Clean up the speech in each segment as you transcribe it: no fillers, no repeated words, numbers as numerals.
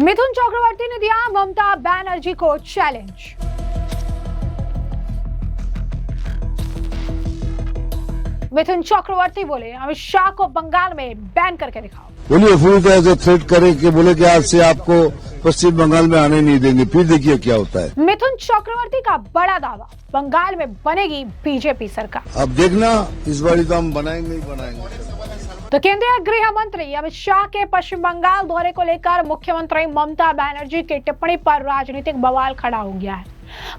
मिथुन चक्रवर्ती ने दिया ममता बनर्जी को चैलेंज। मिथुन चक्रवर्ती बोले, अमित शाह को बंगाल में बैन करके दिखाओ। बोलिए पूरी तरह से थ्रेट करे कि बोले कि आज से आपको पश्चिम बंगाल में आने नहीं देंगे, फिर देखिए क्या होता है। मिथुन चक्रवर्ती का बड़ा दावा, बंगाल में बनेगी बीजेपी सरकार। अब देखना इस बार तो हम बनाएंगे ही बनाएंगे। तो केंद्रीय गृह मंत्री अमित शाह के पश्चिम बंगाल दौरे को लेकर मुख्यमंत्री ममता बनर्जी की टिप्पणी पर राजनीतिक बवाल खड़ा हो गया है।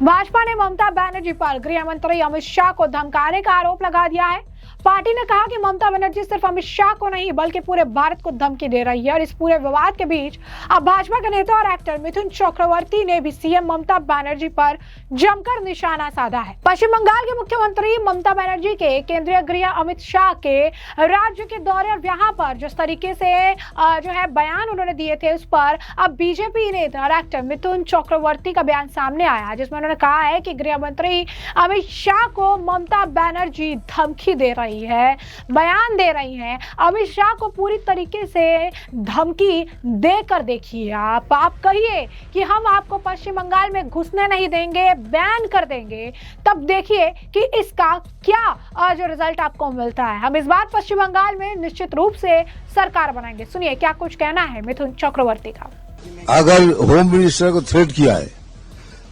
भाजपा ने ममता बनर्जी पर गृह मंत्री अमित शाह को धमकाने का आरोप लगा दिया है। पार्टी ने कहा कि ममता बनर्जी सिर्फ अमित शाह को नहीं बल्कि पूरे भारत को धमकी दे रही है और इस पूरे विवाद के बीच अब भाजपा के नेता और एक्टर मिथुन चक्रवर्ती ने भी सीएम ममता बनर्जी पर जमकर निशाना साधा है। पश्चिम बंगाल के मुख्यमंत्री ममता बनर्जी के केंद्रीय गृह अमित शाह के राज्य के दौरे और यहाँ पर जिस तरीके से जो है बयान उन्होंने दिए थे उस पर अब बीजेपी नेता और एक्टर मिथुन चक्रवर्ती का बयान सामने आया, जिसमें उन्होंने कहा है कि गृह मंत्री अमित शाह को ममता बनर्जी धमकी दे रही है, बयान दे रही हैं। अमित शाह को पूरी तरीके से धमकी देकर देखिए, आप कहिए कि हम आपको पश्चिम बंगाल में घुसने नहीं देंगे, बैन कर देंगे, तब देखिए कि इसका क्या जो रिजल्ट आपको मिलता है। हम इस बार पश्चिम बंगाल में निश्चित रूप से सरकार बनाएंगे। सुनिए क्या कुछ कहना है मिथुन चक्रवर्ती का। अगर होम मिनिस्टर को थ्रेट किया है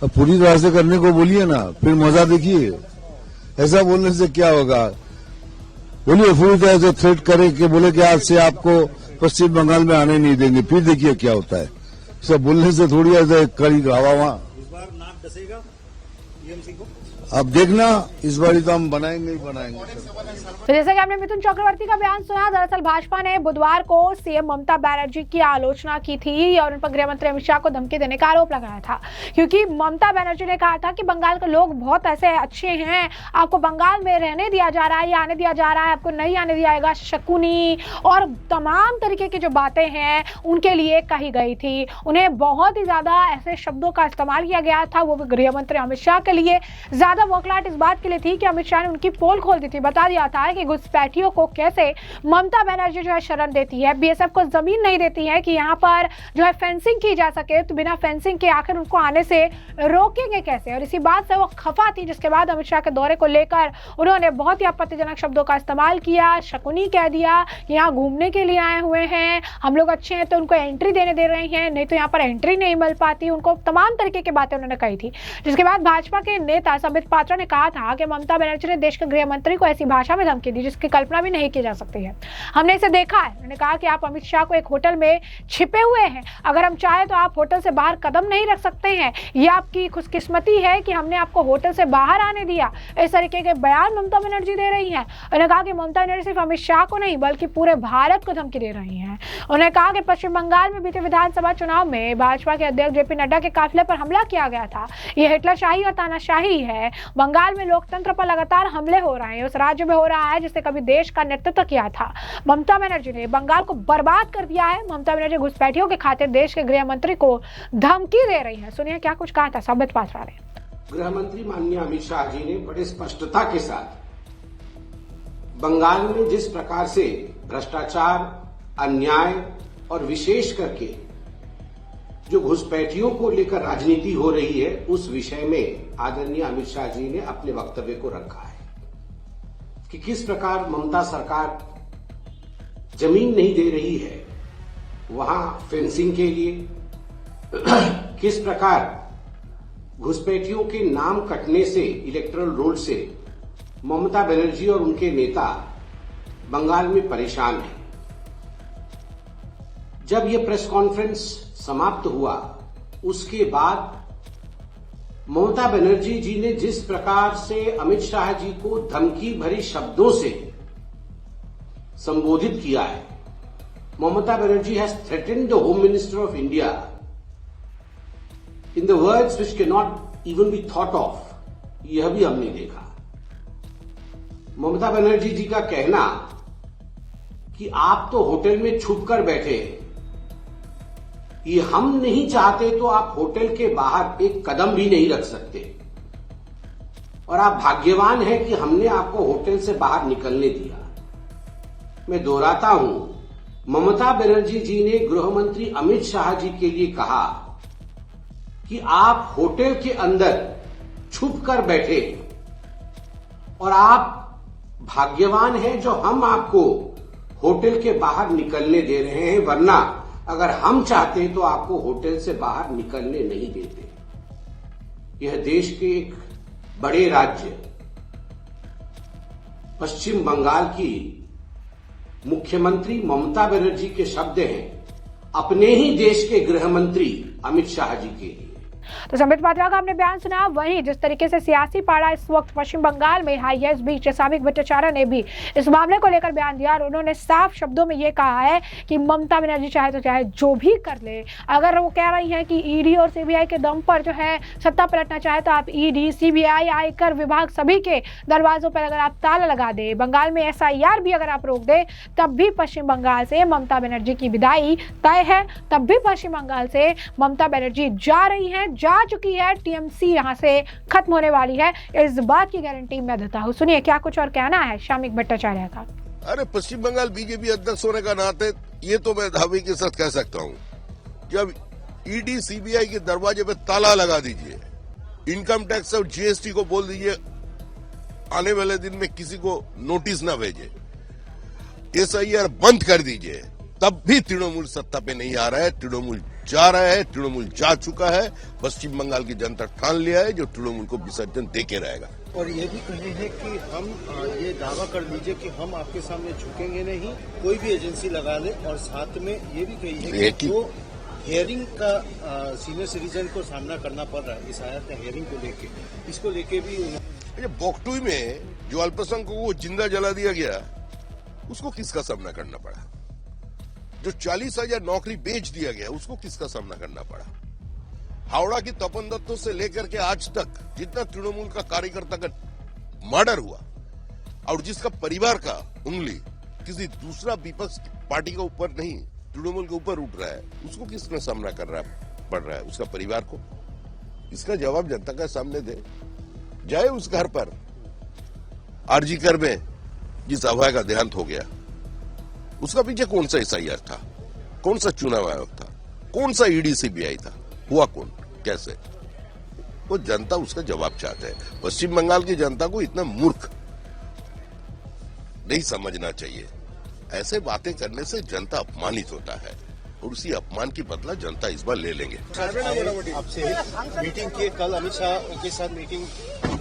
तो पूरी तरह से करने को बोलिए ना, फिर मजा देखिए। ऐसा बोलने से क्या होगा? बोलिए पूरी तरह से थ्रेट करे कि बोले कि आज से आपको पश्चिम बंगाल में आने नहीं देंगे, फिर देखिए क्या होता है। सब बोलने से थोड़ी ऐसे कड़ी हवा वहां इस बार नाक डसेगा टीएमसी को। अब देखना इस बार तो हम बनाएंगे ही बनाएंगे। तो जैसे कि आपने मिथुन चक्रवर्ती का बयान सुना, दरअसल भाजपा ने बुधवार को सीएम ममता बनर्जी की आलोचना की थी और उन पर गृह मंत्री अमित शाह को धमकी देने का आरोप लगाया था, क्योंकि ममता बनर्जी ने कहा था कि बंगाल के लोग बहुत ऐसे अच्छे हैं, आपको बंगाल में रहने दिया जा रहा है या आने दिया जा रहा है, आपको नहीं आने दिया जाएगा, शकुनी और तमाम तरीके की जो बातें हैं उनके लिए कही गई थी। उन्हें बहुत ही ज्यादा ऐसे शब्दों का इस्तेमाल किया गया था, वो भी गृह मंत्री अमित शाह के लिए। ज्यादा वोकलाहट इस बात के लिए थी कि अमित शाह ने उनकी पोल खोल दी थी, बता दिया था कि घुसपैठियों को कैसे ममता बनर्जी जो है शरण देती है, बीएसएफ को जमीन नहीं देती है कि यहाँ पर जो है फेंसिंग की जा सके, तो बिना फेंसिंग के आखिर उनको आने से रोकेंगे कैसे। और इसी बात से वो खफा थी, जिसके बाद अमित शाह के दौरे को लेकर उन्होंने बहुत ही आपत्तिजनक शब्दों का इस्तेमाल किया, शकुनी कह दिया कि यहाँ घूमने के लिए आए हुए हैं, हम लोग अच्छे हैं तो उनको एंट्री देने दे रहे हैं, नहीं तो यहाँ पर एंट्री नहीं मिल पाती, उनको तमाम तरीके की बातें उन्होंने कही थी। जिसके बाद भाजपा के नेता संबित पात्रा ने कहा था कि ममता बनर्जी ने देश के गृह मंत्री को ऐसी भाषा में धमकी दी जिसकी कल्पना भी नहीं की जा सकती है। हमने इसे देखा है। उन्होंने कहा कि आप अमित शाह को एक होटल में छिपे हुए हैं, अगर हम चाहे तो आप होटल से बाहर कदम नहीं रख सकते हैं, ये आपकी खुशकिस्मती है कि हमने आपको होटल से बाहर आने दिया। इस तरीके के बयान ममता बनर्जी दे रही है। उन्होंने कहा कि ममता बनर्जी सिर्फ अमित शाह को नहीं बल्कि पूरे भारत को धमकी दे रही है। उन्होंने कहा कि पश्चिम बंगाल में बीते विधानसभा चुनाव में भाजपा के अध्यक्ष जेपी नड्डा के काफिले पर हमला किया गया था। यह हिटलरशाही और तानाशाही है। बंगाल में लोकतंत्र पर लगातार हमले हो रहे हैं, उस राज्य में हो रहा है जिसने कभी देश का नेतृत्व किया था। ममता बनर्जी ने बंगाल को बर्बाद कर दिया है। ममता बनर्जी घुसपैठियों के खातिर देश के गृह मंत्री को धमकी दे रही है। सुनिए क्या कुछ कहा था संबित पात्रा ने। गृह मंत्री माननीय अमित शाह जी ने बड़े स्पष्टता के साथ बंगाल में जिस प्रकार से भ्रष्टाचार, अन्याय और विशेष करके जो घुसपैठियों को लेकर राजनीति हो रही है, उस विषय में आदरणीय अमित शाह जी ने अपने वक्तव्य को रखा है कि किस प्रकार ममता सरकार जमीन नहीं दे रही है वहां फेंसिंग के लिए, किस प्रकार घुसपैठियों के नाम कटने से, इलेक्टोरल रोल से ममता बनर्जी और उनके नेता बंगाल में परेशान हैं। जब यह प्रेस कॉन्फ्रेंस समाप्त हुआ उसके बाद ममता बनर्जी जी ने जिस प्रकार से अमित शाह जी को धमकी भरी शब्दों से संबोधित किया है, Mamata Banerjee has threatened the home minister of India in the words which can not even be thought of, यह भी हमने देखा। ममता बनर्जी जी का कहना कि आप तो होटल में छुप कर बैठे हैं, ये हम नहीं चाहते तो आप होटल के बाहर एक कदम भी नहीं रख सकते और आप भाग्यवान हैं कि हमने आपको होटल से बाहर निकलने दिया। मैं दोहराता हूं ममता बनर्जी जी ने गृह मंत्री अमित शाह जी के लिए कहा कि आप होटल के अंदर छुप कर बैठे और आप भाग्यवान हैं जो हम आपको होटल के बाहर निकलने दे रहे हैं, वरना अगर हम चाहते तो आपको होटल से बाहर निकलने नहीं देते। यह देश के एक बड़े राज्य पश्चिम बंगाल की मुख्यमंत्री ममता बनर्जी के शब्द हैं, अपने ही देश के गृह मंत्री अमित शाह जी के लिए। तो संबित पात्रा का आपने बयान सुना। वहीं जिस तरीके से सियासी पारा इस वक्त पश्चिम बंगाल में हाई है, इस बीच सामिक भट्टाचार्य ने भी इस मामले को लेकर बयान दिया और उन्होंने साफ शब्दों में ये कहा है कि ममता बनर्जी चाहे तो चाहे जो भी कर ले, अगर वो कह रही हैं कि ईडी और सीबीआई के दम पर जो है सत्ता पलटना चाहे तो आप ईडी, सीबीआई, आयकर विभाग सभी के दरवाजों पर अगर आप ताला लगा दे, बंगाल में SIR भी अगर आप रोक दे, तब भी पश्चिम बंगाल से ममता बनर्जी की विदाई तय है। तब भी पश्चिम बंगाल से ममता बनर्जी जा रही है, जा चुकी है। TMC यहां से खत्म होने वाली है, इस बात की गारंटी मैं देता हूं। सुनिए क्या कुछ और कहना है शामिक भट्टाचार्य का। अरे पश्चिम बंगाल बीजेपी अध्यक्ष होने का नाते ये तो मैं दावे के साथ कह सकता हूं कि अब ईडी सीबीआई के दरवाजे पे ताला लगा दीजिए, इनकम टैक्स और GST को बोल दीजिए आने वाले दिन में किसी को नोटिस ना भेजे, SIR बंद कर दीजिए, तब भी तृणमूल सत्ता पे नहीं आ रहा है। तृणमूल जा रहा है, तृणमूल जा चुका है। पश्चिम बंगाल की जनता ठान लिया है जो तृणमूल को विसर्जन देके रहेगा। और ये भी कहे हैं कि हम ये दावा कर लीजिए कि हम आपके सामने झुकेंगे नहीं, कोई भी एजेंसी लगा ले। और साथ में ये भी कही है कि जो हियरिंग का सीनियर सिटीजन को सामना करना पड़ रहा है इस आयत का हियरिंग को लेके, इसको लेके भी बोकटुई में जो अल्पसंख्यकों को वो जिंदा जला दिया गया, उसको किसका सामना करना पड़ा? जो 40,000 नौकरी बेच दिया गया, उसको किसका सामना करना पड़ा? हावड़ा की तपन दत्तों से लेकर के आज तक जितना तृणमूल का कार्यकर्ता का मर्डर हुआ और जिसका परिवार का उंगली किसी दूसरा विपक्ष पार्टी के ऊपर नहीं, तृणमूल के ऊपर उठ रहा है, उसको किसने सामना पड़ रहा है? उसका परिवार को। इसका जवाब जनता का सामने दे। जाए उस घर पर आरजी कर में जिस अभय का देहांत हो गया, उसका पीछे कौन सा SIR था, कौन सा चुनाव आयोग था, कौन सा ईडी सीबीआई था, हुआ कौन, कैसे? वो जनता उसका जवाब चाहते हैं। पश्चिम बंगाल की जनता को इतना मूर्ख नहीं समझना चाहिए। ऐसे बातें करने से जनता अपमानित होता है और उसी अपमान की बदला जनता इस बार ले लेंगे। आपसे मीटिंग किए कल अमित शाह के साथ मीटिंग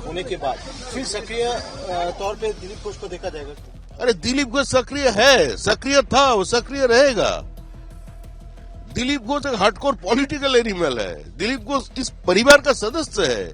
होने के बाद फिर सक्रिय तौर पे दिलीप घोष को देखा जाएगा। अरे दिलीप घोष सक्रिय है, सक्रिय था, वो सक्रिय रहेगा। दिलीप घोष एक हार्डकोर पॉलिटिकल एनिमल है। दिलीप घोष इस परिवार का सदस्य है,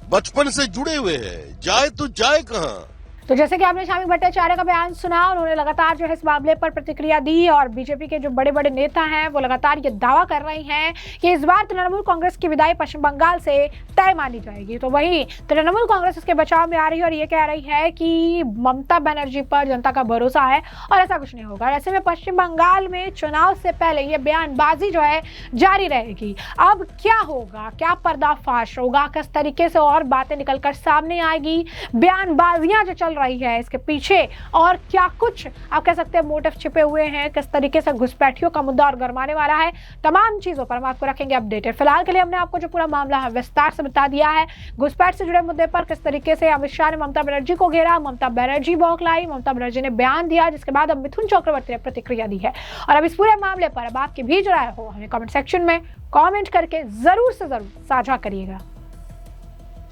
बचपन से जुड़े हुए हैं। जाए तो जाए कहां? तो जैसे कि आपने शामिक भट्टाचार्य का बयान सुना, उन्होंने लगातार जो है इस मामले पर प्रतिक्रिया दी और बीजेपी के जो बड़े बड़े नेता हैं वो लगातार ये दावा कर रहे हैं कि इस बार तृणमूल कांग्रेस की विदाई पश्चिम बंगाल से तय मानी जाएगी। तो वहीं तृणमूल कांग्रेस इसके बचाव में आ रही है और ये कह रही है कि ममता बनर्जी पर जनता का भरोसा है और ऐसा कुछ नहीं होगा। ऐसे में पश्चिम बंगाल में चुनाव से पहले ये बयानबाजी जो है जारी रहेगी। अब क्या होगा, क्या पर्दाफाश होगा, किस तरीके से और बातें निकलकर सामने आएगी, बयानबाजियां जो चल रही है इसके पीछे और क्या कुछ आप कह सकते हैं मोटिव छिपे हुए हैं, किस तरीके से घुसपैठियों का मुद्दा और गरमाने वाला है, तमाम चीजों पर हम आपको रखेंगे अपडेटेड। फिलहाल के लिए हमने आपको जो पूरा मामला है विस्तार से बता दिया है। घुसपैठ से जुड़े मुद्दे पर किस तरीके से अमित शाह ने ममता बनर्जी को घेरा, ममता बनर्जी बौखलाई, ममता बनर्जी ने बयान दिया, जिसके बाद अब मिथुन चक्रवर्ती ने प्रतिक्रिया दी है। और अब इस पूरे मामले पर अब आपकी भी जो राय हो हमें कमेंट सेक्शन में कमेंट करके जरूर से जरूर साझा करिएगा।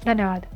धन्यवाद।